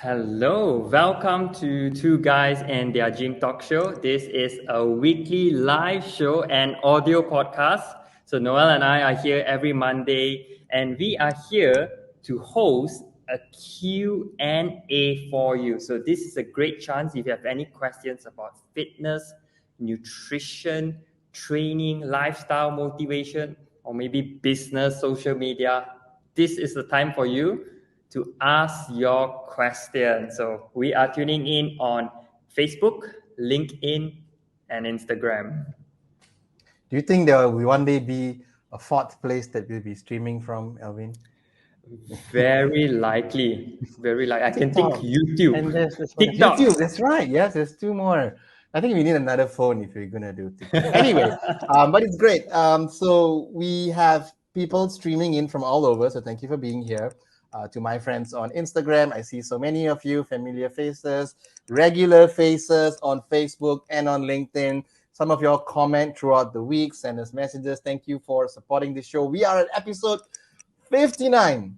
Hello, welcome to Two Guys and Their Gym Talk Show. This is a weekly live show and audio podcast. So Noel and I are here every Monday, and we are here to host a Q&A for you. So this is a great chance if you have any questions about fitness, nutrition, training, lifestyle, motivation, or maybe business, social media. This is the time for you to ask your question. So we are tuning in on Facebook, LinkedIn, and Instagram. Do you think there will one day be a fourth place that we'll be streaming from, Alvin? Very likely. Very likely. I can think TikTok. YouTube, And there's this one. TikTok. YouTube, that's right. Yes, there's two more. I think we need another phone if we're gonna do TikTok. Anyway, but it's great. So we have people streaming in from all over. So thank you for being here. To my friends on Instagram, I see so many of you, familiar faces, regular faces on Facebook and on LinkedIn. Some of y'all comment throughout the week, send us messages. Thank you for supporting the show. We are at episode 59.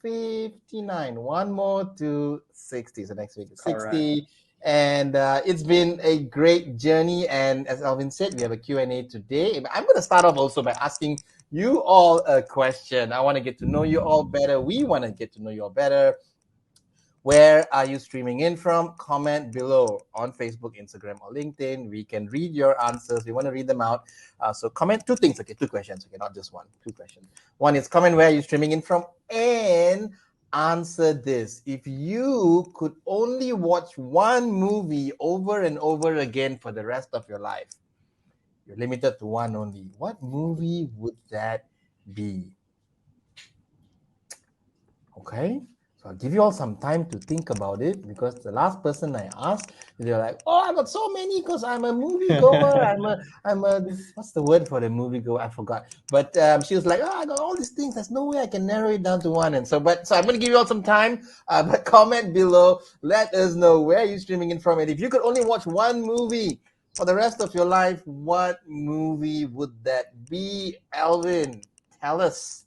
59. One more to 60. So next week is 60. Right. And it's been a great journey. And as Alvin said, we have a Q&A today. I'm going to start off also by asking you all a question. I want to get to know you all better. We want to get to know you all better. Where are you streaming in from? Comment below on Facebook, Instagram, or LinkedIn. We can read your answers. We want to read them out. So comment two things. Okay, two questions. Okay, not just one. Two questions. One is comment where are you streaming in from, and answer this. If you could only watch one movie over and over again for the rest of your life, you're limited to one only. What movie would that be? Okay. So I'll give you all some time to think about it, because the last person I asked, they're like, "Oh, I got so many because I'm a moviegoer. I'm a what's the word for the moviegoer? I forgot." But she was like, "Oh, I got all these things. There's no way I can narrow it down to one." And so I'm going to give you all some time. But comment below. Let us know where you're streaming in from, and if you could only watch one movie for the rest of your life, what movie would that be? Alvin, tell us,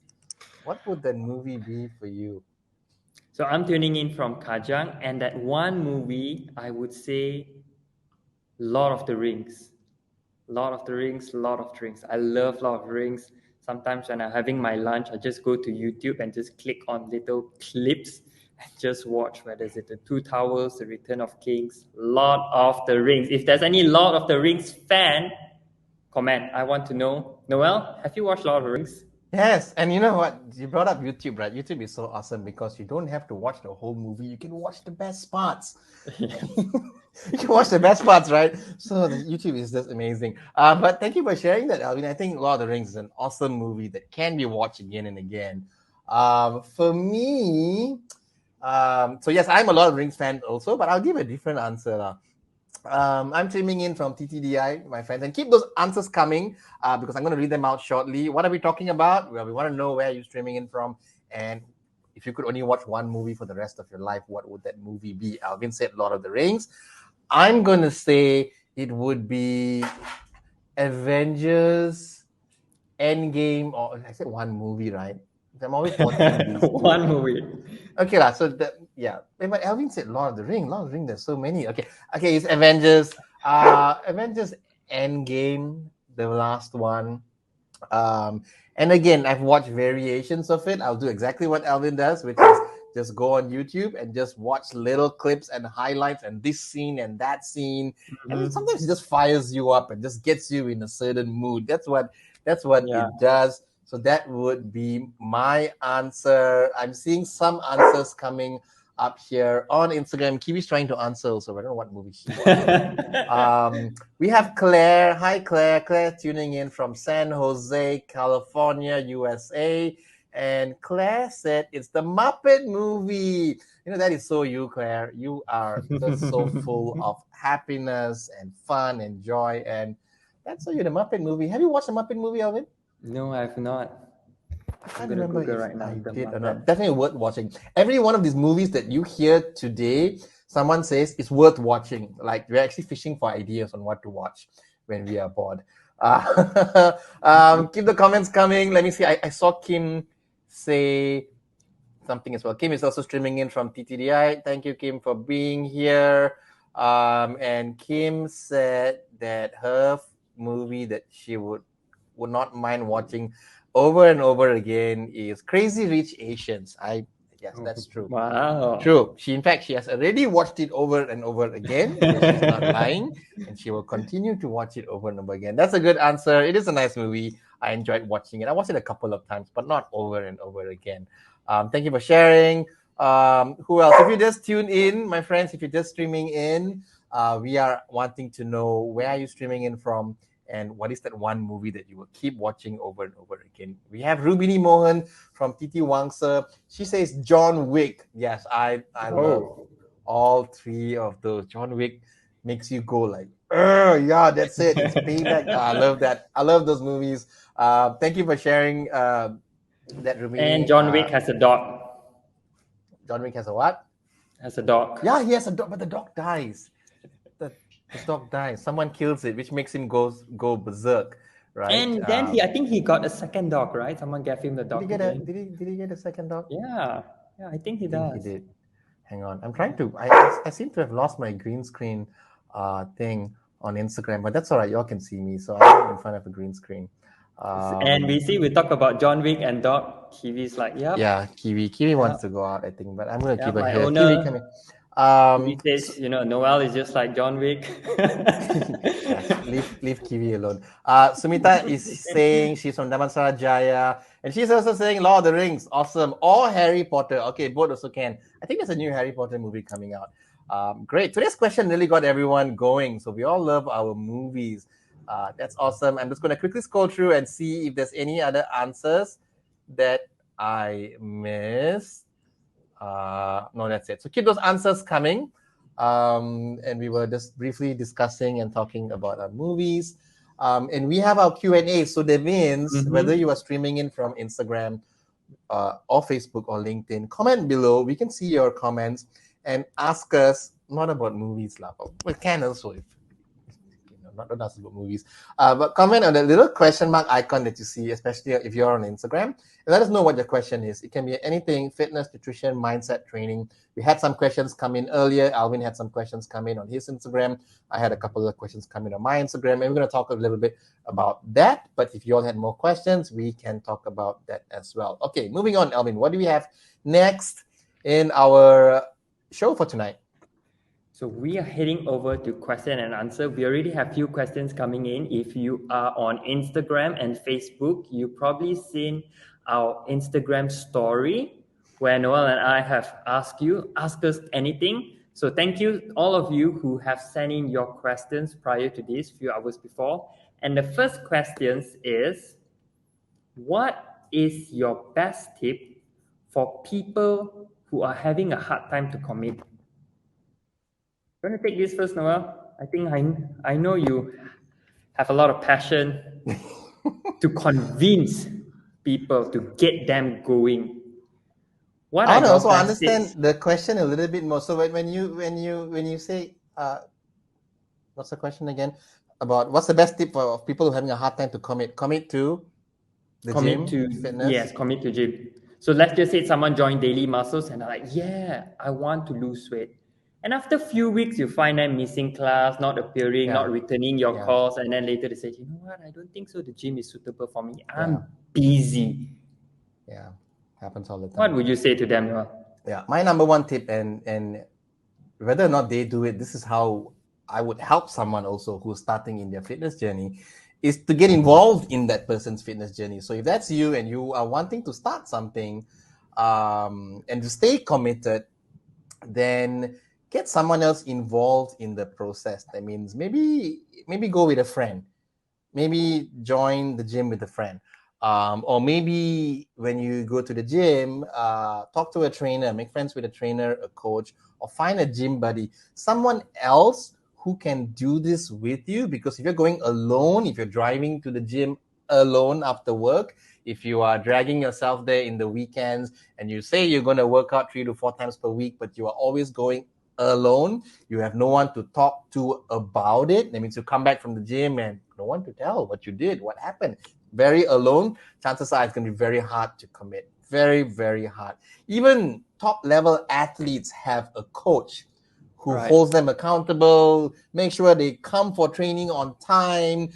what would that movie be for you? So I'm tuning in from Kajang, and that one movie, I would say Lord of the Rings. Lord of the Rings, Lord of the Rings. I love Lord of the Rings. Sometimes when I'm having my lunch, I just go to YouTube and just click on little clips and just watch, whether it's the Two Towers, The Return of Kings, Lord of the Rings. If there's any Lord of the Rings fan, comment. I want to know. Noel, have you watched Lord of the Rings? Yes, and you know what? You brought up YouTube, right? YouTube is so awesome because you don't have to watch the whole movie. You can watch the best parts. You can watch the best parts, right? So YouTube is just amazing. But thank you for sharing that, Alvin. I think Lord of the Rings is an awesome movie that can be watched again and again. For me, so yes, I'm a Lord of the Rings fan also, but I'll give a different answer. I'm streaming in from TTDI, my friends, and keep those answers coming because I'm going to read them out shortly. What are we talking about? Well, we want to know where you're streaming in from, and if you could only watch one movie for the rest of your life, what would that movie be? Alvin said Lord of the Rings. I'm going to say it would be Avengers Endgame, or I said one movie, right? I'm always watching these one movie. Okay, so yeah. But Alvin said Lord of the Ring. Lord of the Ring, there's so many. Okay, it's Avengers. Avengers Endgame, the last one. And again, I've watched variations of it. I'll do exactly what Alvin does, which is just go on YouTube and just watch little clips and highlights and this scene and that scene. And sometimes it just fires you up and just gets you in a certain mood. That's what it does. So that would be my answer. I'm seeing some answers coming up here on Instagram. Kiwi's trying to answer, so I don't know what movie she watched. We have Claire. Hi, Claire. Claire tuning in from San Jose, California, USA. And Claire said it's the Muppet movie. You know, that is so you, Claire. You are just so full of happiness and fun and joy. And that's so you, the Muppet movie. Have you watched the Muppet movie, Alvin? No, I've not. I can't remember if right now, I did or not. Definitely worth watching. Every one of these movies that you hear today, someone says it's worth watching. Like, we're actually fishing for ideas on what to watch when we are bored. Keep the comments coming. Let me see. I saw Kim say something as well. Kim is also streaming in from TTDI. Thank you, Kim, for being here. And Kim said that her movie that she would not mind watching over and over again is Crazy Rich Asians. Yes, that's true. Wow. True. She has already watched it over and over again. So she's not lying, and she will continue to watch it over and over again. That's a good answer. It is a nice movie. I enjoyed watching it. I watched it a couple of times, but not over and over again. Thank you for sharing. Who else? If you just tuned in, my friends, if you're just streaming in, we are wanting to know where are you streaming in from, and what is that one movie that you will keep watching over and over again. We have Rubini Mohan from Titi Wangsa. She says John Wick. Yes, I love all three of those. John Wick makes you go like, yeah, that's it. It's payback. I love that. I love those movies. Thank you for sharing that, Rubini. And John Wick has a dog. John Wick has a what? Has a dog. Yeah, he has a dog, but the dog dies. The dog dies. Someone kills it, which makes him go berserk, right? And then I think he got a second dog, right? Someone gave him the dog. Did he get a second dog? Yeah, I think he does. He did. Hang on, I'm trying to. I seem to have lost my green screen thing on Instagram, but that's all right. Y'all can see me, so I'm in front of a green screen. And we talk about John Wick and dog. Kiwi's like, yep. Yeah, Kiwi wants to go out, I think, but I'm gonna keep her here. Owner, Kiwi, come here. Kiwi says, Noel is just like John Wick. Yes, leave Kiwi alone. Sumita is saying she's from Damansara Jaya, and she's also saying Lord of the Rings, awesome, or Harry Potter. Okay, both also can. I think there's a new Harry Potter movie coming out. Great. Today's question really got everyone going. So we all love our movies. That's awesome. I'm just going to quickly scroll through and see if there's any other answers that I missed. No, that's it. So keep those answers coming. And we were just briefly discussing and talking about our movies. And we have our Q&A. So that means whether you are streaming in from Instagram or Facebook or LinkedIn, comment below. We can see your comments and ask us, not about movies, we can also, if not ask about movies, but comment on the little question mark icon that you see, especially if you're on Instagram, and let us know what your question is. It can be anything: fitness, nutrition, mindset, training. We had some questions come in earlier. Alvin had some questions come in on his Instagram. I had a couple of questions come in on my Instagram, and we're going to talk a little bit about that. But if you all had more questions, we can talk about that as well. Okay, moving on, Alvin. What do we have next in our show for tonight? So we are heading over to question and answer. We already have few questions coming in. If you are on Instagram and Facebook, you've probably seen our Instagram story where Noel and I have ask us anything. So thank you, all of you who have sent in your questions prior to this, few hours before. And the first question is, what is your best tip for people who are having a hard time to commit? You want to take this first, Noel? I think I know you have a lot of passion to convince people, to get them going. I also understand the question a little bit more. So when you say, what's the question again? About what's the best tip for people who are having a hard time to commit to the gym, fitness? Yes, commit to gym. So let's just say someone joined Daily Muscles and they're like, yeah, I want to lose weight. And after a few weeks, you find them missing class, not appearing, not returning your calls. And then later they say, you know what? I don't think so. The gym is suitable for me. I'm busy. Yeah, happens all the time. What would you say to them, Noel? Yeah, my number one tip, and whether or not they do it, this is how I would help someone also who's starting in their fitness journey, is to get involved in that person's fitness journey. So if that's you and you are wanting to start something and to stay committed, then get someone else involved in the process. That means maybe go with a friend, maybe join the gym with a friend, or maybe when you go to the gym, talk to a trainer, make friends with a trainer, a coach, or find a gym buddy, someone else who can do this with you. Because if you're going alone, if you're driving to the gym alone after work, if you are dragging yourself there in the weekends and you say you're going to work out 3 to 4 times per week, but you are always going alone, you have no one to talk to about it. That means you come back from the gym and no one to tell what you did, what happened. Very alone, chances are it's going to be very hard to commit. Very, very hard. Even top level athletes have a coach who Right. holds them accountable, make sure they come for training on time.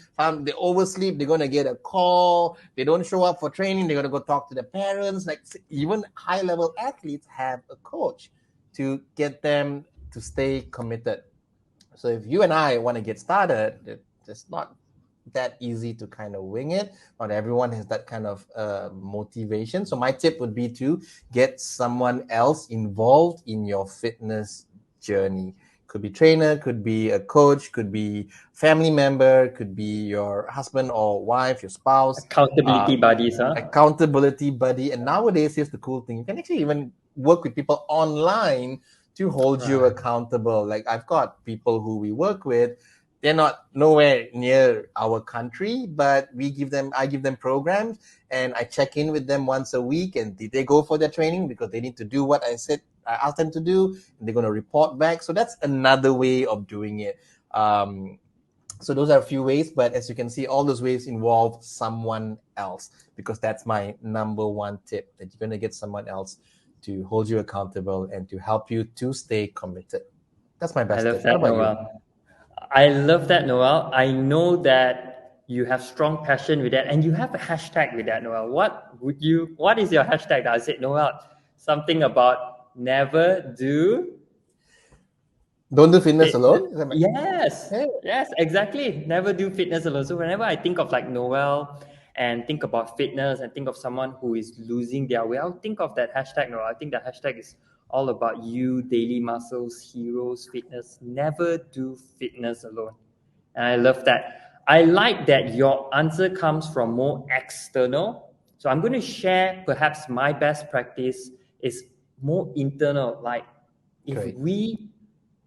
They oversleep, they're going to get a call. They don't show up for training, they're going to go talk to the parents. Like, even high level athletes have a coach to get them to stay committed. So if you and I want to get started, it's not that easy to kind of wing it. Not everyone has that kind of motivation. So my tip would be to get someone else involved in your fitness journey. Could be trainer, could be a coach, could be family member, could be your husband or wife, your spouse. Accountability buddies, huh? Accountability buddy. And nowadays, here's the cool thing: you can actually even work with people online to hold you Right. accountable. Like, I've got people who we work with, they're not nowhere near our country, but I give them programs, and I check in with them once a week. And did they go for their training? Because they need to do what I asked them to do, and they're going to report back. So that's another way of doing it. So those are a few ways, but as you can see, all those ways involve someone else, because that's my number one tip, that you're going to get someone else to hold you accountable and to help you to stay committed. That's my I best love tip. What that, about you? Noel. I love that, Noel. I know that you have strong passion with that, and you have a hashtag with that, Noel. What is your hashtag? I said, Noel, something about never do Don't do fitness fitness. alone? Is that Yes, hey, yes, exactly. Never do fitness alone. So whenever I think of like Noel and think about fitness and think of someone who is losing their way, I'll think of that hashtag, Noel. I think that hashtag is all about you, daily muscles, heroes, fitness. Never do fitness alone. And I love that. I like that your answer comes from more external. So I'm going to share perhaps my best practice is more internal. Like if great. we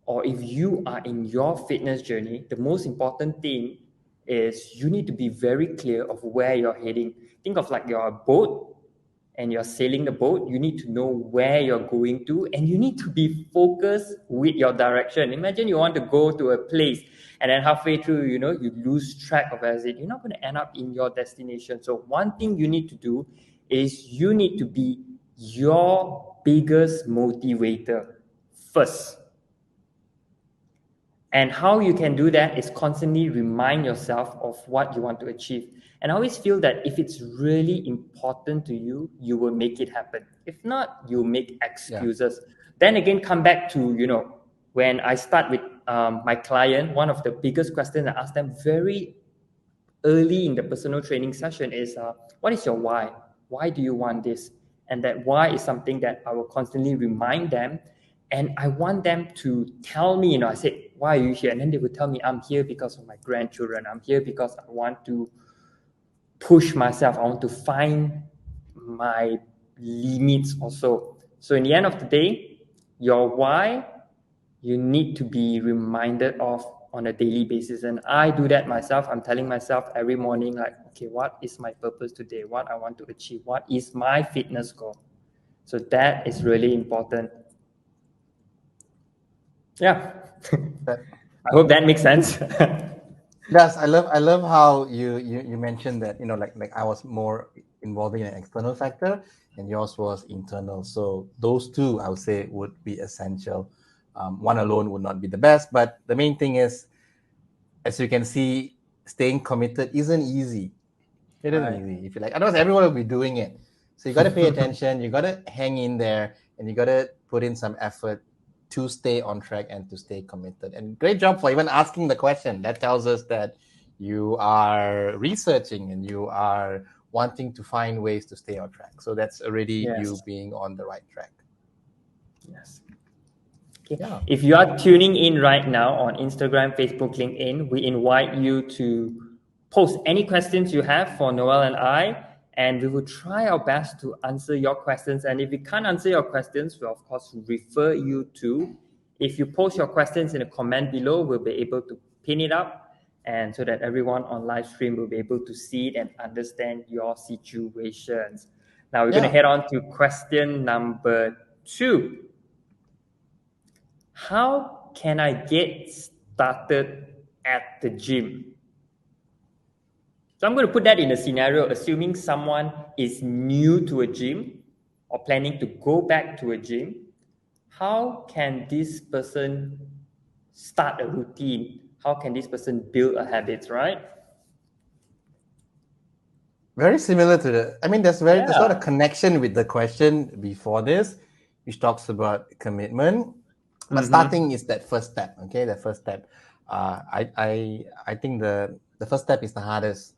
or if you are in your fitness journey, the most important thing is you need to be very clear of where you're heading. Think of like you're a boat and you're sailing the boat. You need to know where you're going to, and you need to be focused with your direction. Imagine you want to go to a place and then halfway through, you lose track of it. You're not going to end up in your destination. So one thing you need to do is you need to be your biggest motivator first. And how you can do that is constantly remind yourself of what you want to achieve. And I always feel that if it's really important to you, you will make it happen. If not, you'll make excuses. Then again, come back to, when I start with my client, one of the biggest questions I ask them very early in the personal training session is what is your why? Why do you want this? And that why is something that I will constantly remind them. And I want them to tell me, I say, why are you here? And then they will tell me, I'm here because of my grandchildren. I'm here because I want to push myself. I want to find my limits also. So in the end of the day, your why you need to be reminded of on a daily basis. And I do that myself. I'm telling myself every morning, like, okay, what is my purpose today? What I want to achieve? What is my fitness goal? So that is really important. Yeah. I hope that makes sense. Yes, I love how you mentioned that, like I was more involving an external factor and yours was internal. So those two, I would say, would be essential. One alone would not be the best, but the main thing is, as you can see, staying committed isn't easy. It isn't Right. easy. If you like, otherwise everyone will be doing it. So you got to pay attention. You got to hang in there, and you got to put in some effort to stay on track and to stay committed. And great job for even asking the question. That tells us that you are researching and you are wanting to find ways to stay on track. So that's already you Yes. being on the right track. Yes. Okay. Yeah. If you are tuning in right now on Instagram, Facebook, LinkedIn, we invite you to post any questions you have for Noel and I, and we will try our best to answer your questions. And if we can't answer your questions, we'll of course refer you to. If you post your questions in a comment below, we'll be able to pin it up, and so that everyone on live stream will be able to see it and understand your situations. Now we're going to Yeah. head on to question number 2. How can I get started at the gym? So I'm going to put that in a scenario, assuming someone is new to a gym or planning to go back to a gym, how can this person start a routine? How can this person build a habit, right? Very similar to there's a lot of Yeah. connection with the question before this, which talks about commitment. But Mm-hmm. starting is that first step. Okay, the first step. I think the first step is the hardest.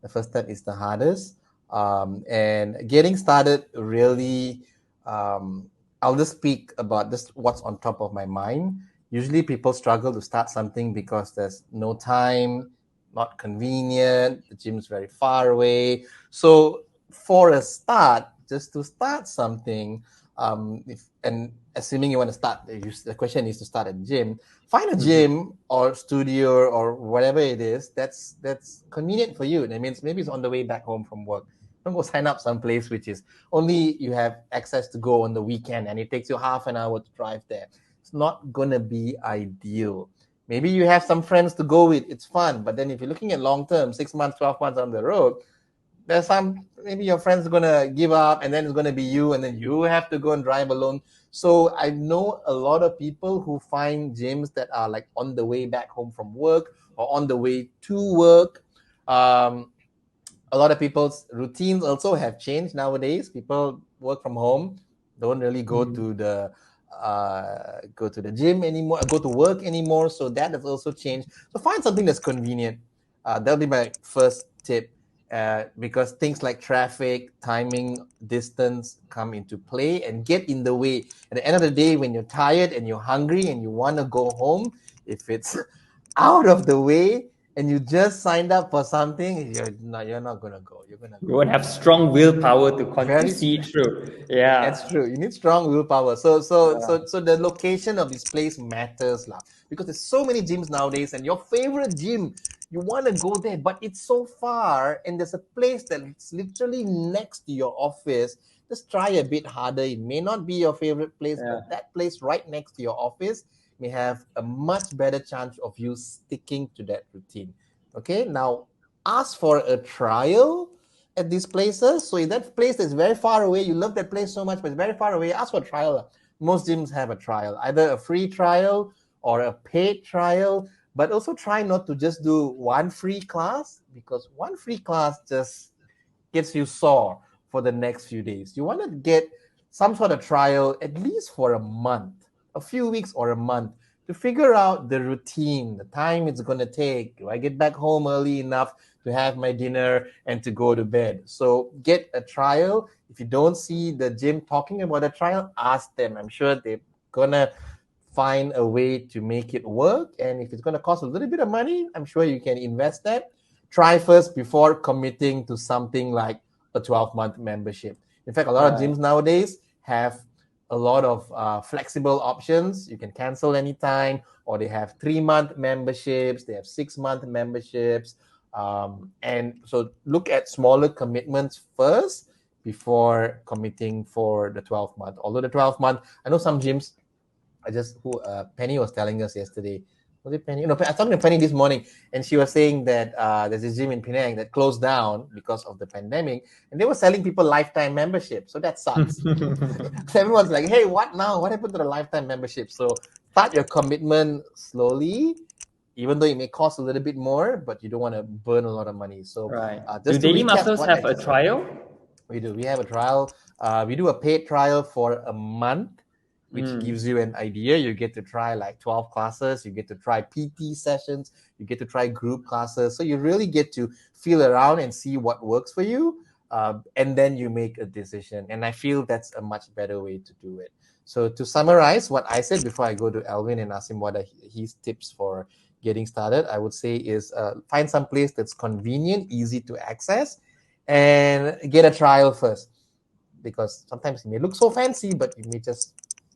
The first step is the hardest. And getting started really, I'll just speak about this what's on top of my mind. Usually people struggle to start something because there's no time, not convenient, the gym's very far away. So for a start, just to start something, and assuming you want to start, the question is to start a gym. Find a gym or studio or whatever it is that's convenient for you. That means maybe it's on the way back home from work. Don't go sign up someplace which is only you have access to go on the weekend and it takes you half an hour to drive there. It's not gonna be ideal. Maybe you have some friends to go with, it's fun. But then if you're looking at long term, 6 months, 12 months on the road, there's some, maybe your friends are gonna give up and then it's gonna be you and then you have to go and drive alone. So I know a lot of people who find gyms that are like on the way back home from work or on the way to work. A lot of people's routines also have changed nowadays. People work from home, don't really go to the gym anymore, go to work anymore. So that has also changed. So find something that's convenient. That'll be my first tip. Because things like traffic, timing, distance come into play and get in the way. At the end of the day, when you're tired and you're hungry and you want to go home, if it's out of the way and you just signed up for something, you're not gonna go. You're gonna You go won't have strong willpower to very. see it through. Yeah. That's true. You need strong willpower. So the location of this place matters, lah. Because there's so many gyms nowadays, and your favorite gym, you want to go there, but it's so far, and there's a place that's literally next to your office. Just try a bit harder. It may not be your favorite place, Yeah. but that place right next to your office may have a much better chance of you sticking to that routine. Okay, now ask for a trial at these places. So if that place is very far away, you love that place so much, but it's very far away, ask for a trial. Most gyms have a trial, either a free trial or a paid trial. But also try not to just do one free class, because one free class just gets you sore for the next few days. You want to get some sort of trial at least for a month, a few weeks or a month, to figure out the routine, the time it's going to take. Do I get back home early enough to have my dinner and to go to bed? So get a trial. If you don't see the gym talking about a trial, ask them. I'm sure they're going to find a way to make it work. And if it's going to cost a little bit of money, I'm sure you can invest that. Try first before committing to something like a 12-month membership. In fact, a lot of gyms nowadays have a lot of flexible options. You can cancel anytime, or they have 3-month memberships, they have 6-month memberships. And so look at smaller commitments first before committing for the 12-month. Although the 12-month, I know some gyms, Penny was telling us yesterday. Was it Penny? No, I was talking to Penny this morning, and she was saying that there's a gym in Penang that closed down because of the pandemic, and they were selling people lifetime membership. So that sucks. So everyone's like, "Hey, what now? What happened to the lifetime membership?" So start your commitment slowly, even though it may cost a little bit more, but you don't want to burn a lot of money. So Right. Do just to Daily recap Muscles what I have a just said, trial? we do. We have a trial. We do a paid trial for a month, which gives you an idea. You get to try like 12 classes. You get to try PT sessions. You get to try group classes. So you really get to feel around and see what works for you. And then you make a decision. And I feel that's a much better way to do it. So to summarize what I said before I go to Alvin and ask him what are his tips for getting started, I would say is find some place that's convenient, easy to access, and get a trial first, because sometimes it may look so fancy, but it may just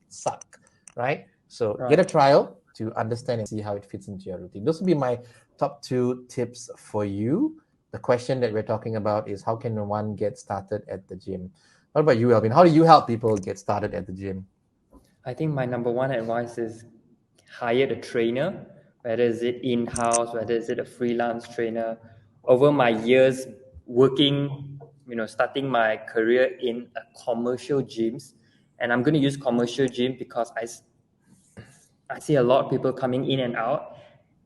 suck, right? So get a trial to understand and see how it fits into your routine. Those would be my top 2 tips for you. The question that we're talking about is, how can one get started at the gym? What about you, Alvin? How do you help people get started at the gym? I think my number one advice is hire a trainer, whether is it in-house, whether is it a freelance trainer. Over my years working starting my career in a commercial gyms, and I'm going to use commercial gym because I see a lot of people coming in and out,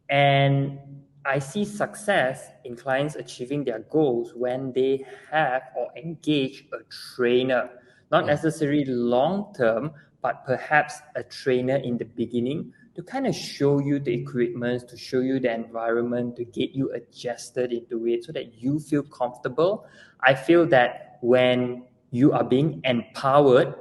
and I see success in clients achieving their goals when they have or engage a trainer, not necessarily long term, but perhaps a trainer in the beginning to kind of show you the equipment, to show you the environment, to get you adjusted into it so that you feel comfortable. I feel that when you are being empowered,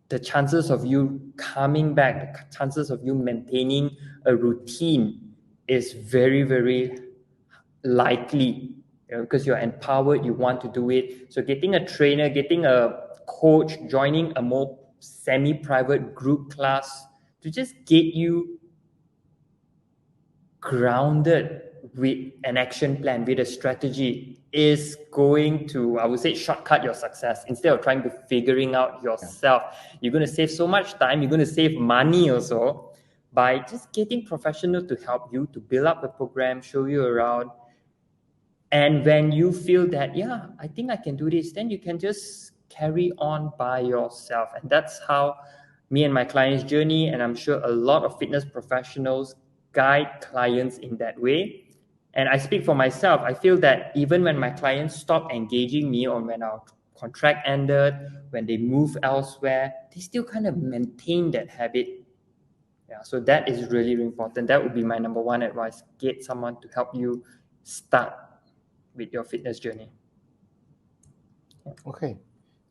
the chances of you coming back, the chances of you maintaining a routine is very, very likely, because you're empowered, you want to do it. So getting a trainer, getting a coach, joining a more semi-private group class to just get you grounded with an action plan, with a strategy, is going to, I would say, shortcut your success instead of trying to figuring out yourself. You're going to save so much time, you're going to save money also by just getting professional to help you to build up a program, show you around. And when you feel that, yeah, I think I can do this, then you can just carry on by yourself. And that's how me and my clients journey, and I'm sure a lot of fitness professionals guide clients in that way. And I speak for myself. I feel that even when my clients stop engaging me, or when our contract ended, when they move elsewhere, they still kind of maintain that habit. Yeah, so that is really, really important. That would be my number one advice. Get someone to help you start with your fitness journey. Okay,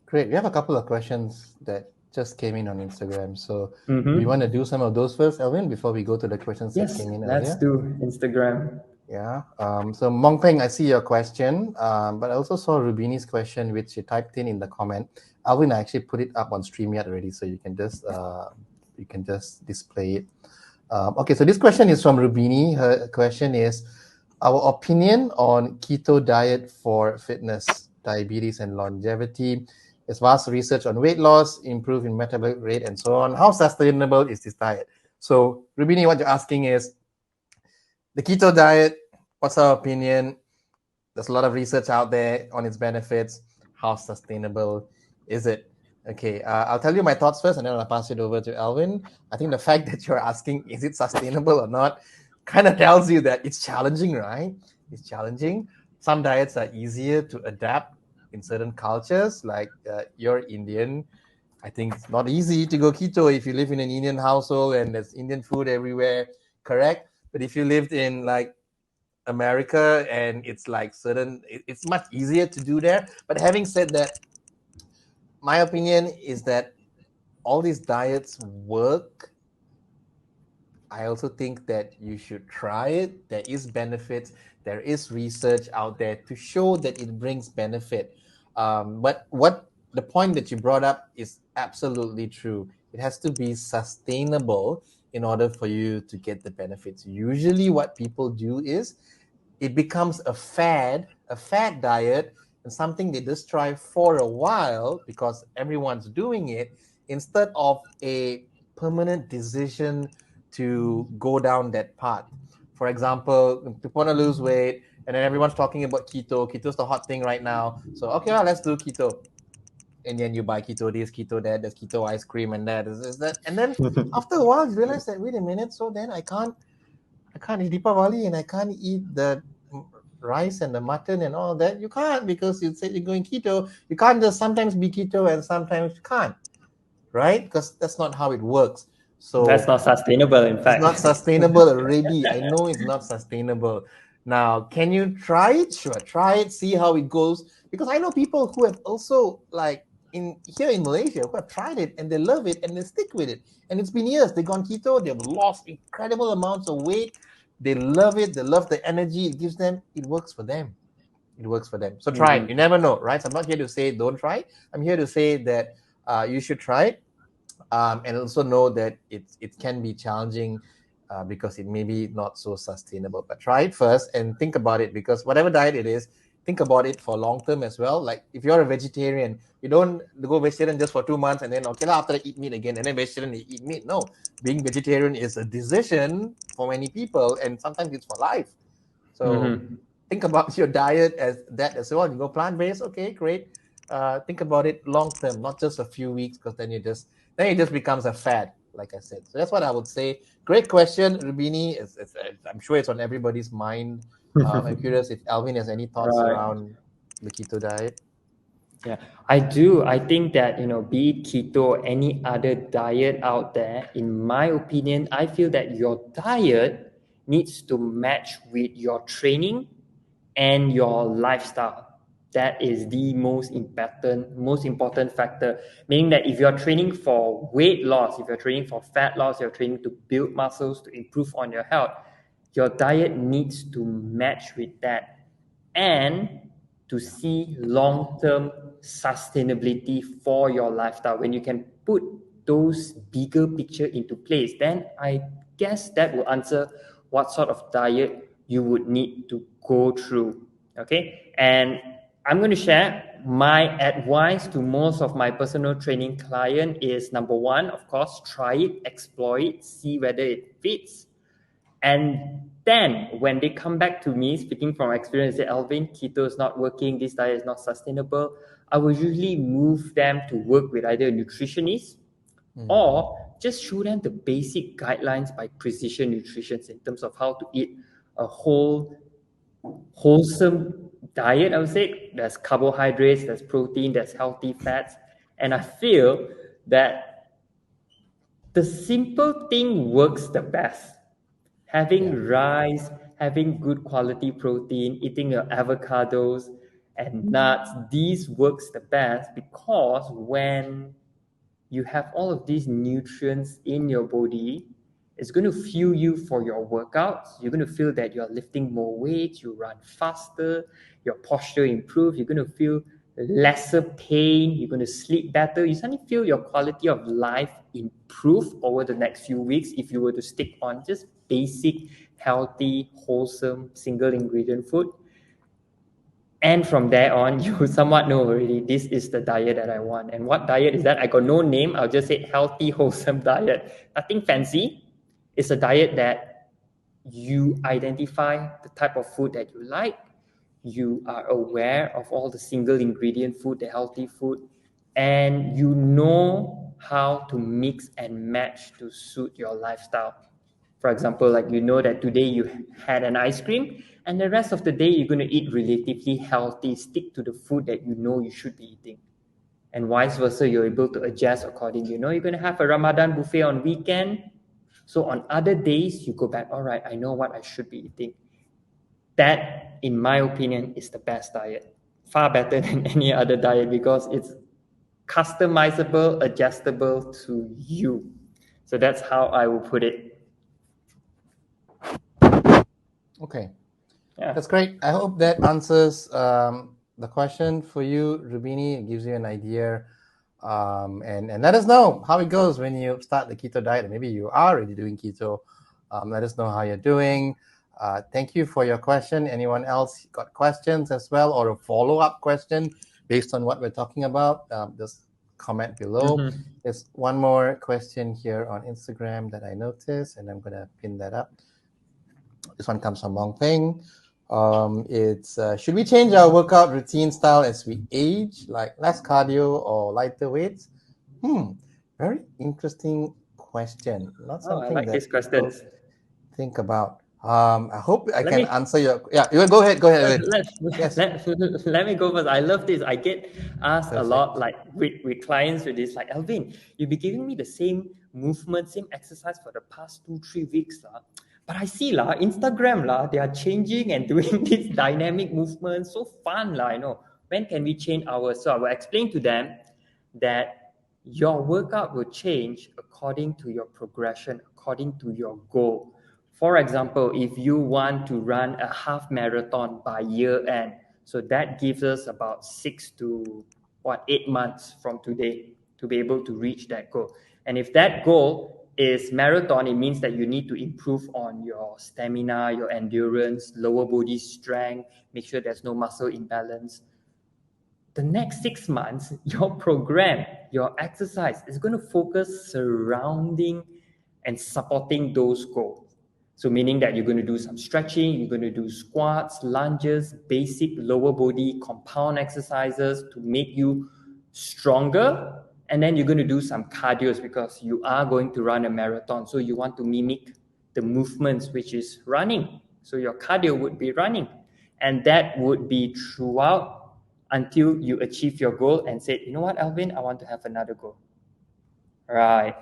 great. We have a couple of questions that just came in on Instagram. So we want to do some of those first, Alvin, before we go to the questions that came in earlier. Let's do Instagram. Yeah. So Mong Peng, I see your question, but I also saw Rubini's question, which you typed in the comment. Alvin, I actually put it up on StreamYard already, so you can just display it. Okay, so this question is from Rubini. Her question is, our opinion on keto diet for fitness, diabetes, and longevity. There's vast research on weight loss, improving metabolic rate, and so on. How sustainable is this diet? So, Rubini, what you're asking is, the keto diet, what's our opinion? There's a lot of research out there on its benefits. How sustainable is it? Okay, I'll tell you my thoughts first, and then I'll pass it over to Alvin. I think the fact that you're asking, is it sustainable or not, kind of tells you that it's challenging, right? It's challenging. Some diets are easier to adapt in certain cultures, like you're Indian. I think it's not easy to go keto if you live in an Indian household and there's Indian food everywhere, correct? But if you lived in like America and it's like it's much easier to do there. But having said that, my opinion is that all these diets work. I also think that you should try it. There is benefits. There is research out there to show that it brings benefit. But the point that you brought up is absolutely true. It has to be sustainable in order for you to get the benefits. Usually what people do is it becomes a fad diet, and something they just try for a while because everyone's doing it, instead of a permanent decision to go down that path. For example, to want to lose weight, and then everyone's talking about keto. Keto's the hot thing right now. So, okay, well, let's do keto. And then you buy keto this, keto that, there's keto ice cream and that, is that. And then after a while, you realize that, wait a minute, so then I can't eat Deepavali and I can't eat the rice and the mutton and all that. You can't, because you said you're going keto. You can't just sometimes be keto and sometimes you can't, right? Because that's not how it works. So that's not sustainable, in fact. It's not sustainable already. I know it's not sustainable. Now, can you try it? Sure, try it, see how it goes. Because I know people who have also, like, here in Malaysia, who have tried it and they love it and they stick with it. And it's been years. They've gone keto, they've lost incredible amounts of weight. They love it, they love the energy it gives them. It works for them. It works for them. So try it. You never know, right? So I'm not here to say don't try it. I'm here to say that you should try it. And also know that it can be challenging because it may be not so sustainable. But try it first and think about it, because whatever diet it is, think about it for long term as well. Like if you're a vegetarian, you don't go vegetarian just for 2 months and then okay, after that eat meat again, and then vegetarian eat meat. No, being vegetarian is a decision for many people, and sometimes it's for life. So think about your diet as that as well. You go plant-based, okay, great. Think about it long term, not just a few weeks, because then it just becomes a fad, like I said. So that's what I would say. Great question, Rubini. I'm sure it's on everybody's mind. I'm curious if Alvin has any thoughts Right. around the keto diet. Yeah, I do. I think that, be it keto or any other diet out there, in my opinion, I feel that your diet needs to match with your training and your lifestyle. That is the most important factor. Meaning that if you're training for weight loss, if you're training for fat loss, you're training to build muscles, to improve on your health, your diet needs to match with that. And to see long-term sustainability for your lifestyle. When you can put those bigger picture into place, then I guess that will answer what sort of diet you would need to go through. Okay, and I'm going to share my advice to most of my personal training client is: number one, of course, try it, explore it, see whether it fits. And then when they come back to me, speaking from experience, say, Alvin, keto is not working, this diet is not sustainable, I will usually move them to work with either a nutritionist Mm. or just show them the basic guidelines by precision nutrition in terms of how to eat a wholesome diet. I would say there's carbohydrates, there's protein, there's healthy fats. And I feel that the simple thing works the best. Having Yeah. rice, having good quality protein, eating your avocados and nuts, these works the best because when you have all of these nutrients in your body, it's going to fuel you for your workouts. You're going to feel that you're lifting more weight, you run faster, your posture improves, you're going to feel lesser pain, you're going to sleep better. You suddenly feel your quality of life improve over the next few weeks if you were to stick on just basic, healthy, wholesome, single ingredient food. And from there on, you somewhat know already this is the diet that I want. And what diet is that? I got no name. I'll just say healthy, wholesome diet. Nothing fancy. It's a diet that you identify the type of food that you like. You are aware of all the single ingredient food, the healthy food, and you know how to mix and match to suit your lifestyle. For example, like you know that today you had an ice cream, and the rest of the day you're going to eat relatively healthy, stick to the food that you know you should be eating. And vice versa, you're able to adjust accordingly. You know, you're going to have a Ramadan buffet on weekend. So on other days, you go back, all right, I know what I should be eating. That, in my opinion, is the best diet. Far better than any other diet because it's customizable, adjustable to you. So that's how I will put it. Okay. Yeah. That's great. I hope that answers the question for you, Rubini. It gives you an idea. And let us know how it goes when you start the keto diet. Maybe you are already doing keto. Let us know how you're doing. Thank you for your question. Anyone else got questions as well, or a follow-up question based on what we're talking about? Just comment below. Mm-hmm. There's one more question here on Instagram that I noticed, and I'm going to pin that up. This one comes from Long Peng. It's should we change our workout routine style as we age, like less cardio or lighter weights? Very interesting question. Not Oh, I something like that these people questions. think about. I hope I Let can me answer your. Yeah, you go ahead. Go ahead. let, Wait. let, Yes, let me go first. I love this. I get asked a lot, perfect. like with clients with this, like, Alvin, you've been giving me the same movement, same exercise for the past 2 3 weeks, lah. But I see lah, Instagram lah, they are changing and doing this dynamic movement, so fun lah. When can we change ours? So I will explain to them that your workout will change according to your progression, according to your goal. For example, if you want to run a half marathon by year end, so that gives us about 6 to 8 months from today to be able to reach that goal. And if that goal is marathon, it means that you need to improve on your stamina, your endurance, lower body strength, make sure there's no muscle imbalance. The next 6 months, your program, your exercise is going to focus surrounding and supporting those goals. So meaning that you're going to do some stretching, you're going to do squats, lunges, basic lower body compound exercises to make you stronger. And then you're going to do some cardios because you are going to run a marathon. So you want to mimic the movements, which is running. So your cardio would be running. And that would be throughout until you achieve your goal and say, you know what, Alvin, I want to have another goal. Right.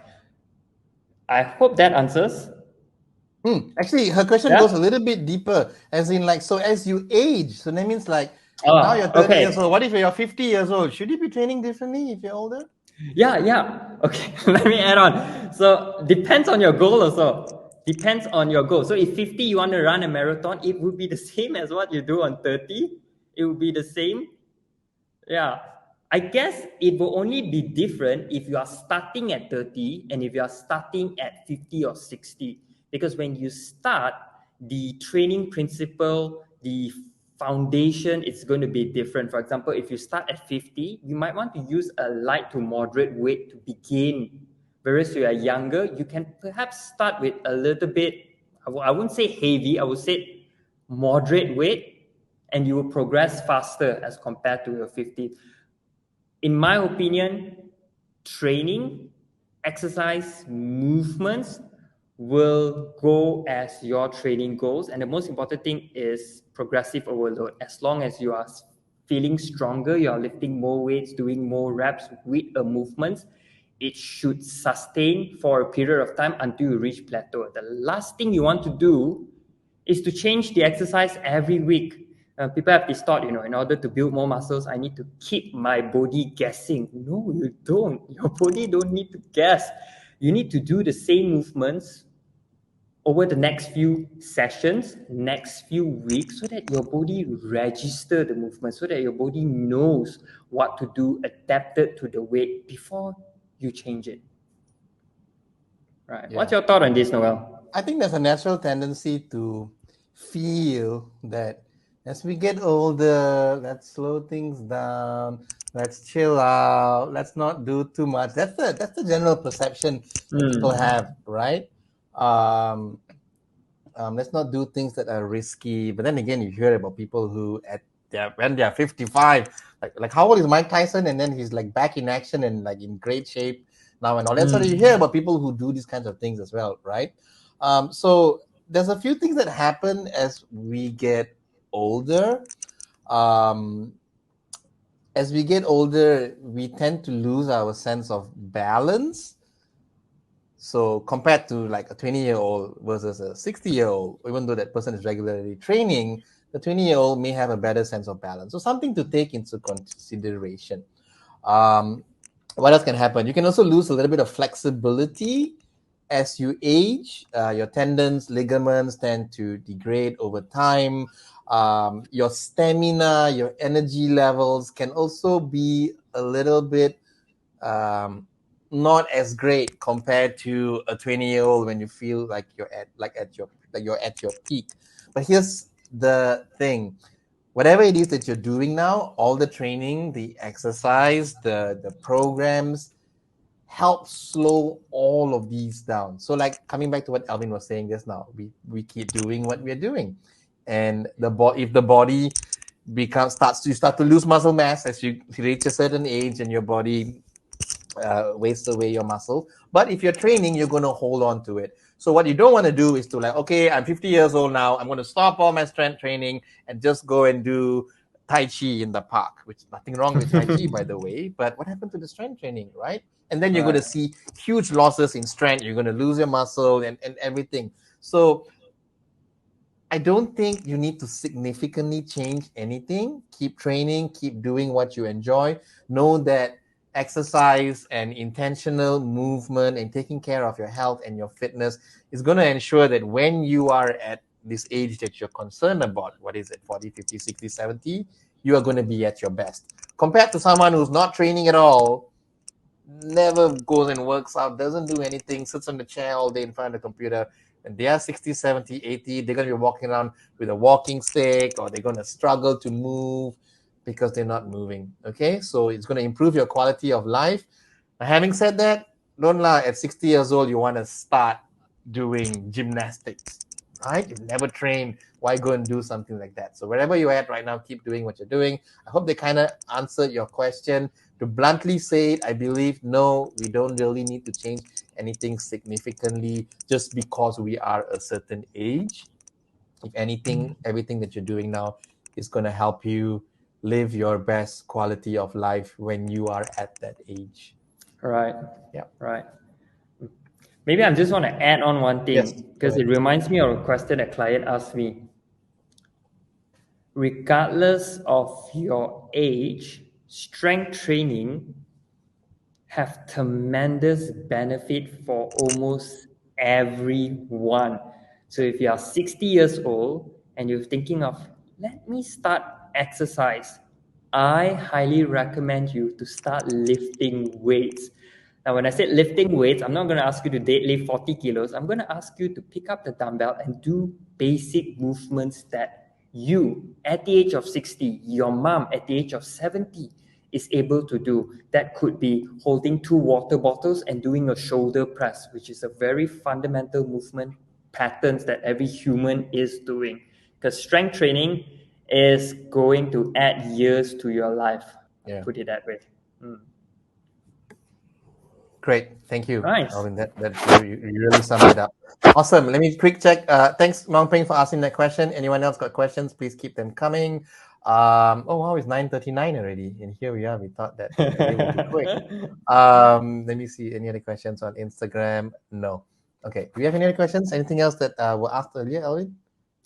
I hope that answers. Actually, her question Yeah. goes a little bit deeper, as in like, so as you age, so that means like now you're 30 years old. What if you're 50 years old? Should you be training differently if you're older? Yeah. Okay, let me add on. So depends on your goal also. Depends on your goal. So if 50 you want to run a marathon, it would be the same as what you do on 30. It would be the same. Yeah. I guess it will only be different if you are starting at 30 and if you are starting at 50 or 60. Because when you start, the training principle, the foundation is going to be different. For example, if you start at 50, you might want to use a light to moderate weight to begin. Whereas you are younger, you can perhaps start with a little bit, I wouldn't say heavy, I would say moderate weight, and you will progress faster as compared to your 50. In my opinion, training, exercise, movements will go as your training goals. And the most important thing is progressive overload. As long as you are feeling stronger, you are lifting more weights, doing more reps with a movement, it should sustain for a period of time until you reach plateau. The last thing you want to do is to change the exercise every week. People have this thought, in order to build more muscles, I need to keep my body guessing. No, you don't. Your body don't need to guess. You need to do the same movements over the next few sessions, next few weeks, so that your body register the movement, so that your body knows what to do, adapted to the weight before you change it. Right. Yeah. What's your thought on this, Noel? I think there's a natural tendency to feel that as we get older, let's slow things down, let's chill out, let's not do too much. That's the general perception that people have, right? Let's not do things that are risky. But then again, you hear about people who when they're 55, like how old is Mike Tyson, and then he's like back in action and like in great shape now and all that. So you hear about people who do these kinds of things as well, right? So there's a few things that happen as we get older. As we get older, we tend to lose our sense of balance. So compared to like a 20-year-old versus a 60-year-old, even though that person is regularly training, the 20-year-old may have a better sense of balance. So something to take into consideration. What else can happen? You can also lose a little bit of flexibility as you age. Your tendons, ligaments tend to degrade over time. Your stamina, your energy levels can also be a little bit not as great compared to a 20-year-old when you feel like you're at your peak. But here's the thing. Whatever it is that you're doing now, all the training, the exercise, the programs help slow all of these down. So like coming back to what Alvin was saying just now, we keep doing what we're doing. And if the body start to lose muscle mass as you reach a certain age and your body wastes away your muscle. But if you're training, you're going to hold on to it. So what you don't want to do is to like, okay, I'm 50 years old now. I'm going to stop all my strength training and just go and do Tai Chi in the park, which nothing wrong with Tai Chi, by the way. But what happened to the strength training, right? And then you're going to see huge losses in strength. You're going to lose your muscle and everything. So I don't think you need to significantly change anything. Keep training, keep doing what you enjoy. Know that exercise and intentional movement and taking care of your health and your fitness is going to ensure that when you are at this age that you're concerned about, what is it, 40, 50, 60, 70, you are going to be at your best. Compared to someone who's not training at all, never goes and works out, doesn't do anything, sits on the chair all day in front of the computer, and they are 60, 70, 80, they're going to be walking around with a walking stick, or they're going to struggle to move because they're not moving. Okay, so it's going to improve your quality of life. But having said that, don't lie, at 60 years old, you want to start doing gymnastics. right? You've never trained. Why go and do something like that? So wherever you're at right now, keep doing what you're doing. I hope they kind of answered your question. To bluntly say it, I believe no, we don't really need to change anything significantly just because we are a certain age. If anything, everything that you're doing now is going to help you live your best quality of life when you are at that age. Right. Yeah. Right. Maybe I just want to add on one Yes. thing Go because ahead. it reminds me of a question a client asked me. Regardless of your age, strength training have tremendous benefit for almost everyone. So if you are 60 years old and you're thinking of, let me start exercise, I highly recommend you to start lifting weights. Now, when I said lifting weights, I'm not going to ask you to deadlift 40 kilos. I'm going to ask you to pick up the dumbbell and do basic movements that you, at the age of 60, your mom at the age of 70, is able to do. That could be holding 2 water bottles and doing a shoulder press, which is a very fundamental movement patterns that every human is doing. Because strength training is going to add years to your life. Yeah. Put it that way. Great. Thank you, Nice. Alvin. You really summed it up. Awesome. Let me quick check. Thanks, Mong Ping, for asking that question. Anyone else got questions? Please keep them coming. Oh wow, it's 9:39 already, and here we are. We thought that the day would be quick. Let me see. Any other questions on Instagram? No. Okay. Do we have any other questions? Anything else that were asked earlier, Alvin?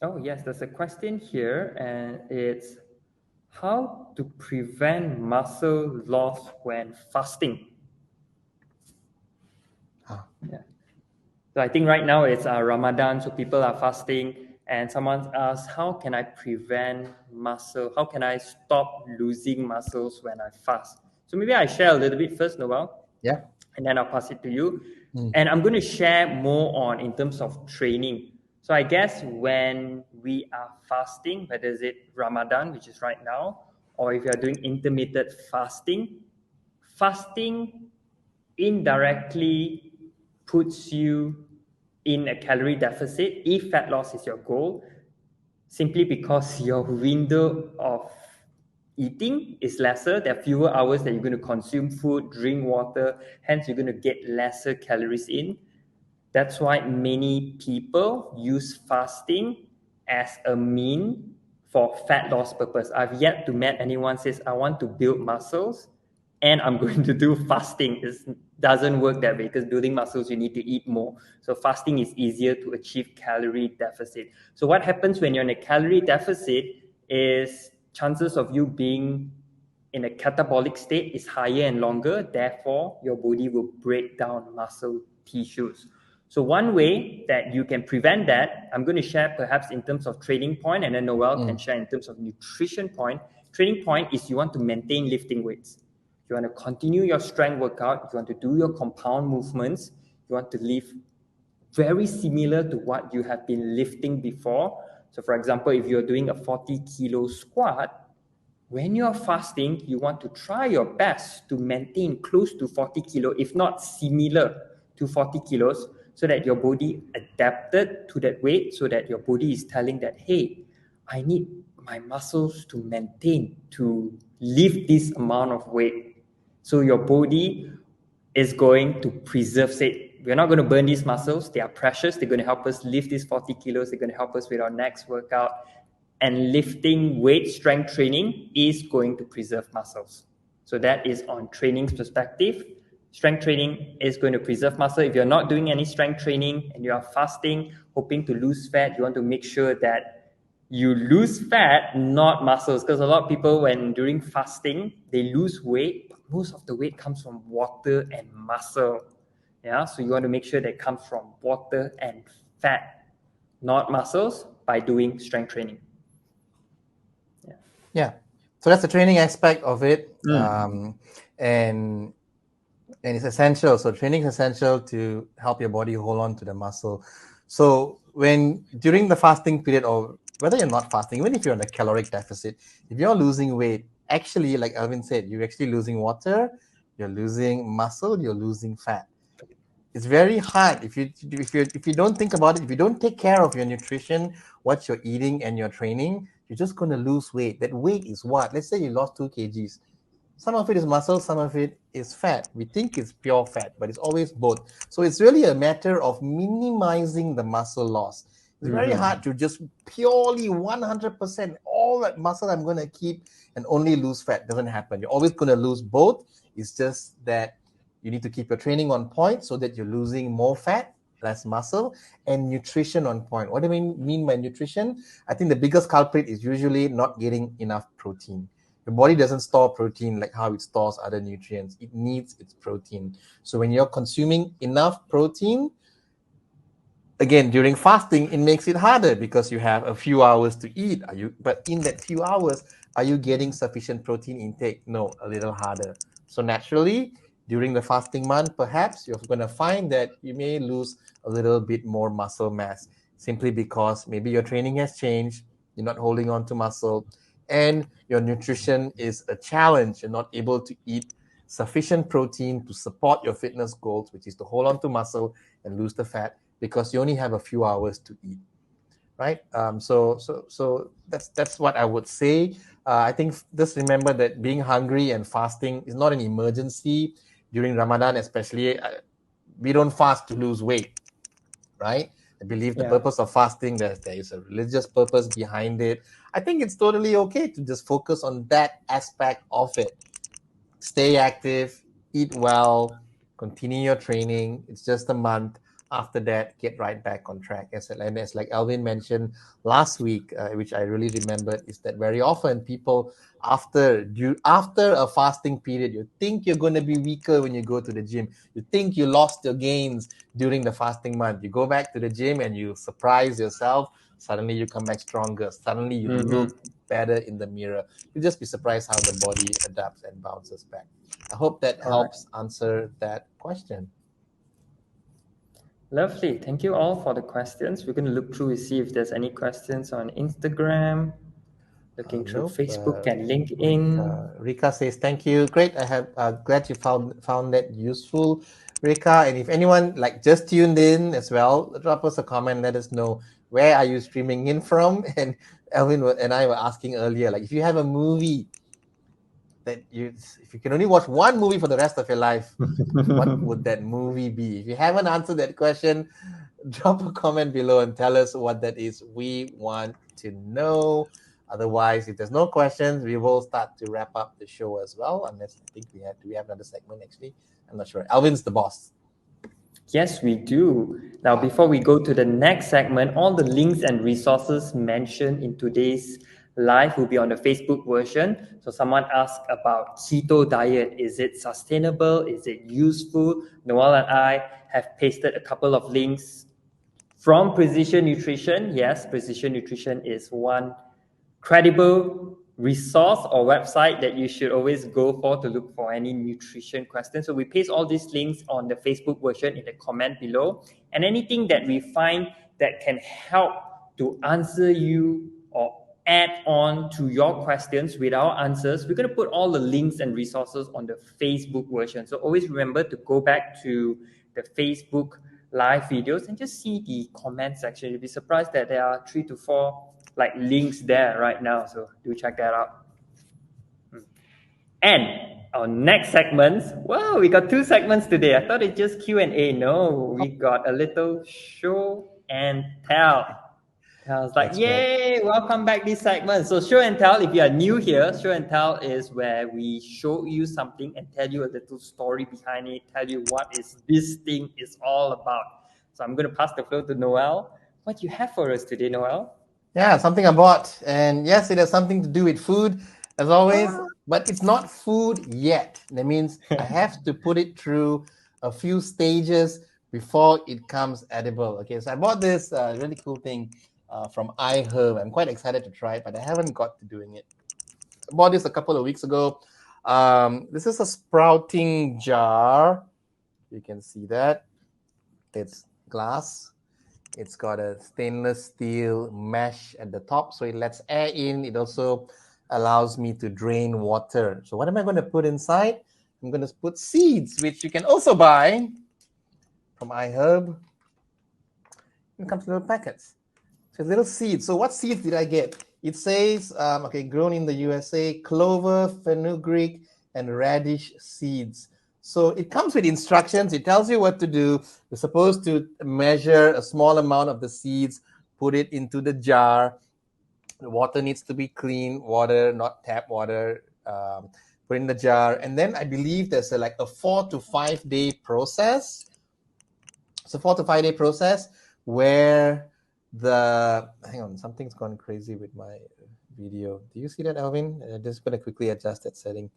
Oh, yes, there's a question here, and it's how to prevent muscle loss when fasting. Ah. Yeah. So I think right now it's Ramadan, so people are fasting, and someone asked, how can I prevent muscle? How can I stop losing muscles when I fast? So maybe I share a little bit first, Noel, Yeah. and then I'll pass it to you. Mm. And I'm going to share more on in terms of training. So I guess when we are fasting, whether is it Ramadan, which is right now, or if you're doing intermittent fasting, fasting indirectly puts you in a calorie deficit if fat loss is your goal, simply because your window of eating is lesser. There are fewer hours that you're going to consume food, drink water, hence you're going to get lesser calories in. That's why many people use fasting as a mean for fat loss purpose. I've yet to meet anyone says I want to build muscles and I'm going to do fasting. It doesn't work that way because building muscles you need to eat more. So fasting is easier to achieve calorie deficit. So what happens when you're in a calorie deficit is chances of you being in a catabolic state is higher and longer. Therefore, your body will break down muscle tissues. So one way that you can prevent that, I'm going to share perhaps in terms of training point, and then Noel can share in terms of nutrition point. Training point is you want to maintain lifting weights. You want to continue your strength workout. You want to do your compound movements. You want to lift very similar to what you have been lifting before. So for example, if you're doing a 40 kilo squat, when you're fasting, you want to try your best to maintain close to 40 kilo, if not similar to 40 kilos, so that your body adapted to that weight, so that your body is telling that, hey, I need my muscles to maintain, to lift this amount of weight. So your body is going to preserve, say, we're not going to burn these muscles. They are precious. They're going to help us lift these 40 kilos. They're going to help us with our next workout. And lifting weight strength training is going to preserve muscles. So that is on training's perspective. Strength training is going to preserve muscle. If you're not doing any strength training and you are fasting, hoping to lose fat, you want to make sure that you lose fat, not muscles. Because a lot of people, when during fasting, they lose weight, but most of the weight comes from water and muscle. Yeah, so you want to make sure that it comes from water and fat, not muscles, by doing strength training. Yeah. So that's the training aspect of it. And it's essential. So training is essential to help your body hold on to the muscle. So when during the fasting period, or whether you're not fasting, even if you're in a caloric deficit, if you're losing weight, actually, like Alvin said, you're actually losing water, you're losing muscle, you're losing fat. It's very hard if you don't think about it. If you don't take care of your nutrition, what you're eating and your training, you're just going to lose weight. That weight is what? Let's say you lost 2 kgs. Some of it is muscle, some of it is fat. We think it's pure fat, but it's always both. So it's really a matter of minimizing the muscle loss. It's very hard to just purely 100% all that muscle I'm going to keep and only lose fat. Doesn't happen. You're always going to lose both. It's just that you need to keep your training on point so that you're losing more fat, less muscle, and nutrition on point. What do I mean by nutrition? I think the biggest culprit is usually not getting enough protein. Your body doesn't store protein like how it stores other nutrients. It needs its protein. So when you're consuming enough protein, again, during fasting, it makes it harder because you have a few hours to eat. But in that few hours, are you getting sufficient protein intake? No, a little harder. So naturally, during the fasting month, perhaps you're going to find that you may lose a little bit more muscle mass simply because maybe your training has changed. You're not holding on to muscle, and your nutrition is a challenge. You're not able to eat sufficient protein to support your fitness goals, which is to hold on to muscle and lose the fat, because you only have a few hours to eat, right? So that's what I would say. I think just remember that being hungry and fasting is not an emergency during Ramadan, especially. We don't fast to lose weight, right? I believe the purpose of fasting, there is a religious purpose behind it. I think it's totally okay to just focus on that aspect of it. Stay active, eat well, continue your training. It's just a month. After that, get right back on track. And as like Alvin mentioned last week, which I really remembered, is that very often people after a fasting period, you think you're going to be weaker when you go to the gym. You think you lost your gains during the fasting month. You go back to the gym and you surprise yourself. Suddenly you come back stronger. Suddenly you look better in the mirror. You'll just be surprised how the body adapts and bounces back. I hope that helps answer that question. Lovely. Thank you all for the questions. We're going to look through and see if there's any questions on Instagram, looking through Nope. Facebook and LinkedIn. Rika says, thank you. Great. I have glad you found that useful, Rika. And if anyone like just tuned in as well, drop us a comment. Let us know where are you streaming in from. And Alvin and I were asking earlier, like if you have a movie that if you can only watch one movie for the rest of your life, what would that movie be? If you haven't answered that question, drop a comment below and tell us what that is. We want to know. Otherwise, if there's no questions, we will start to wrap up the show as well. Unless I think we have another segment actually. I'm not sure. Alvin's the boss. Yes, we do. Now, before we go to the next segment, all the links and resources mentioned in today's live will be on the Facebook version. So someone asked about keto diet. Is it sustainable? Is it useful? Noel and I have pasted a couple of links from Precision Nutrition. Yes, Precision Nutrition is one credible resource or website that you should always go for to look for any nutrition questions. So we paste all these links on the Facebook version in the comment below. And anything that we find that can help to answer you or add on to your questions with our answers, we're going to put all the links and resources on the Facebook version. So always remember to go back to the Facebook live videos and just see the comment section. You'll be surprised that there are 3 to 4 like links there right now, so do check that out. And our next segments, wow, we got 2 segments today. I thought it's just Q&A. No, we got a little show and tell. I was like, yay, welcome back this segment. So show and tell, if you are new here, show and tell is where we show you something and tell you a little story behind it, tell you what is this thing is all about. So I'm going to pass the floor to Noel. What do you have for us today, Noel? Yeah, something I bought. And yes, it has something to do with food, as always, but it's not food yet. That means I have to put it through a few stages before it comes edible. Okay, so I bought this really cool thing from iHerb. I'm quite excited to try it, but I haven't got to doing it. I bought this a couple of weeks ago. This is a sprouting jar. You can see that. It's glass. It's got a stainless steel mesh at the top, so it lets air in. It also allows me to drain water. So what am I going to put inside? I'm going to put seeds, which you can also buy from iHerb. It comes in little packets. So little seeds. So what seeds did I get? It says, grown in the USA, clover, fenugreek, and radish seeds. So it comes with instructions. It tells you what to do. You're supposed to measure a small amount of the seeds, put it into the jar. The water needs to be clean water, not tap water. Put in the jar. And then I believe there's a 4 to 5 day process. It's a 4 to 5 day process where hang on, something's gone crazy with my video. Do you see that, Alvin? I'm just going to quickly adjust that setting.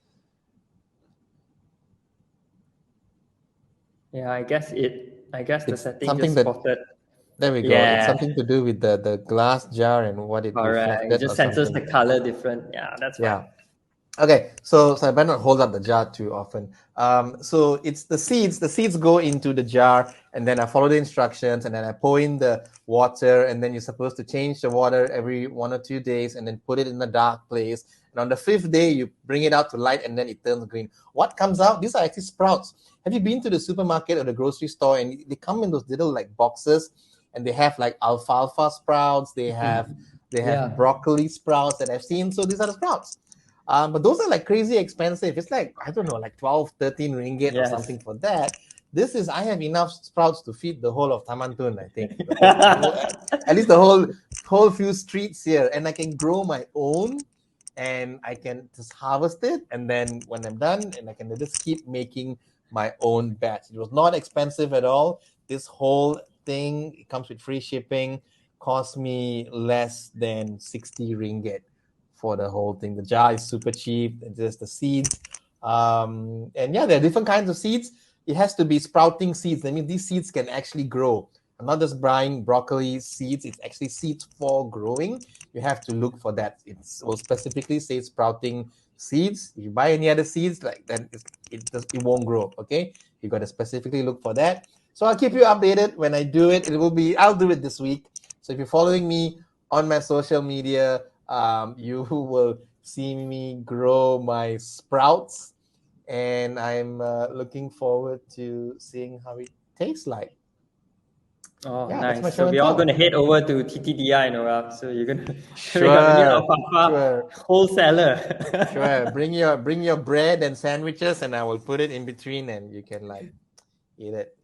Yeah, I guess the setting something just spotted. There we go. Yeah. It's something to do with the glass jar and what it reflected. It just or senses something. the color different. Yeah, that's fine. Yeah. Okay, so I better not hold up the jar too often. So it's the seeds. The seeds go into the jar, and then I follow the instructions, and then I pour in the water, and then you're supposed to change the water every 1 or 2 days, and then put it in a dark place. And on the 5th day, you bring it out to light, and then it turns green. What comes out? These are actually sprouts. Have you been to the supermarket or the grocery store, and they come in those little boxes, and they have alfalfa sprouts. They have broccoli sprouts that I've seen. So these are the sprouts. But those are crazy expensive. It's I don't know, 12, 13 ringgit or something for that. I have enough sprouts to feed the whole of Tamantun, I think. At least the whole few streets here. And I can grow my own, and I can just harvest it. And then when I'm done, and I can just keep making my own batch. It was not expensive at all. This whole thing, it comes with free shipping, cost me less than 60 ringgit for the whole thing. The jar is super cheap, and just the seeds. And yeah, there are different kinds of seeds. It has to be sprouting seeds. I mean, these seeds can actually grow. I'm not just buying broccoli seeds. It's actually seeds for growing. You have to look for that. It will specifically say sprouting seeds. If you buy any other seeds, then it won't grow. Okay, you got to specifically look for that. So I'll keep you updated when I do it. I'll do it this week. So if you're following me on my social media, you will see me grow my sprouts, and I'm looking forward to seeing how it tastes like. Oh, Yeah, nice. that's my show So and we're all tell. going to head over to TTDI, Noel. So you're going to Sure, become a new alfalfa sure. wholesaler. Sure. Bring your bread and sandwiches, and I will put it in between, and you can eat it.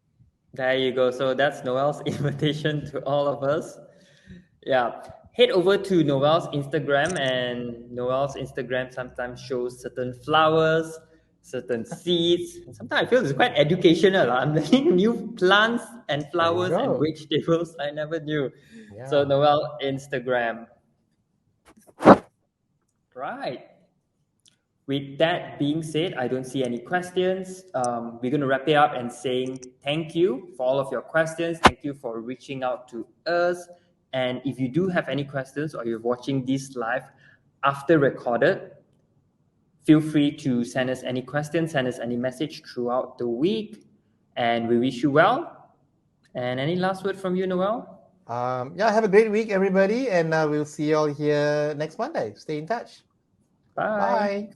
There you go. So that's Noel's invitation to all of us. Yeah. Head over to Noel's Instagram, and Noel's Instagram sometimes shows certain flowers, certain seeds. And sometimes I feel it's quite educational. I'm learning new plants and flowers and vegetables I never knew. Yeah. So Noel Instagram. Right. With that being said, I don't see any questions. We're going to wrap it up and saying thank you for all of your questions. Thank you for reaching out to us. And if you do have any questions, or you're watching this live after recorded, feel free to send us any questions, send us any message throughout the week. And we wish you well. And any last word from you, Noel? Yeah, have a great week, everybody. And we'll see you all here next Monday. Stay in touch. Bye. Bye.